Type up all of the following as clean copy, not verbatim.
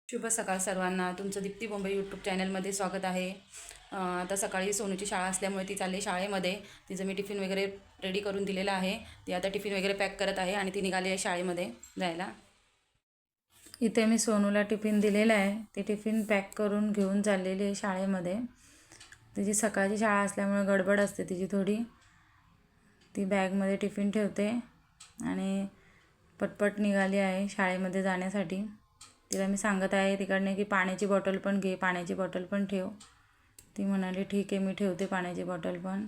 शुभ सकाळ सर्वांना. तुमचं दीप्ती बॉम्बे यूट्यूब चॅनलमध्ये स्वागत आहे. आता सकाळी सोनूची शाळा असल्यामुळे ती चालली शाळेमध्ये. तिचं मी टिफिन वगैरे रेडी करून दिलेला आहे. ती आता टिफिन वगैरे पॅक करत आहे आणि ती निघाली आहे शाळेमध्ये जायला. इथे मी सोनूला टिफिन दिलेला आहे. ती टिफिन पॅक करून घेऊन चाललेली आहे शाळेमध्ये. तिची सकाळची शाळा असल्यामुळे गडबड असते तिची थोडी. ती बॅगमध्ये टिफिन ठेवते आणि पटपट निघाली आहे शाळेमध्ये जाण्यासाठी. तिला मी सांगत आहे तिकडने की पाण्याची बॉटल पण घे, पाण्याची बॉटल पण ठेव. ती म्हणाली ठीक आहे, मी ठेवते पाण्याची बॉटल पण.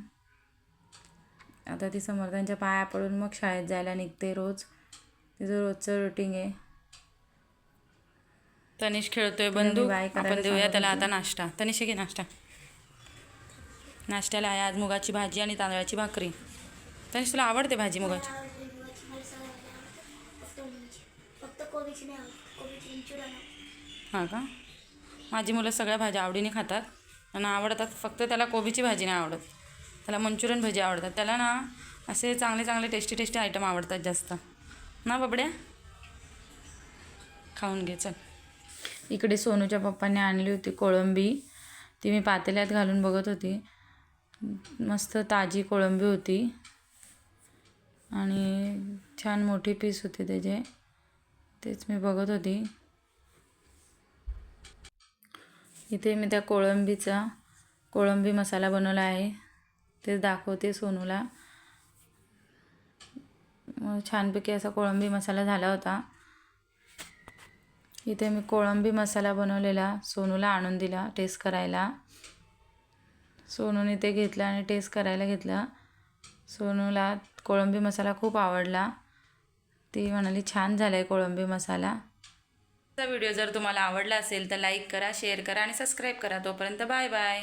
आता ती समर्थांच्या पाया पडून मग शाळेत जायला निघते. रोज तिचं रोजचं रुटीन आहे. तनिष खेळतोय बंदूक. आपण देऊया त्याला आता नाश्ता. तनिष घे नाश्ता. नाश्त्याला आहे आज मुगाची भाजी आणि तांदळाची भाकरी. तनिष तुला आवडते भाजी मुगाची? हां का? माझी मुलं सगळ्या भाज्या आवडीने खातात. त्यांना आवडतात, फक्त त्याला कोबीची भाजी नाही आवडत. त्याला मंचुरियन भजी आवडतात. त्याला ना असे चांगले चांगले टेस्टी टेस्टी आयटम आवडतात जास्त ना बबड्या. खाऊन घे चल. इकडे सोनूच्या पप्पांनी आणली होती कोळंबी. ती मी पातेल्यात घालून बघत होती. मस्त ताजी कोळंबी होती आणि छान मोठी पीस होते त्याचे. तेच मी बघत होती. इथे मी त्या कोळंबी मसाला बनवला आहे, ते दाखवते सोनूला. छानपैकी असा कोळंबी मसाला झाला होता. इथे मी कोळंबी मसाला बनवलेला सोनूला आणून दिला टेस्ट करायला. सोनूने ते घेतलं आणि टेस्ट करायला घेतलं. सोनूला कोळंबी मसाला खूप आवडला. ती म्हणाली छान झाला आहे कोळंबी मसाला. व्हिडिओ जर तुम्हाला आवडला असेल तर लाईक करा, शेअर करा आणि सबस्क्राईब करा. तोपर्यंत बाय बाय.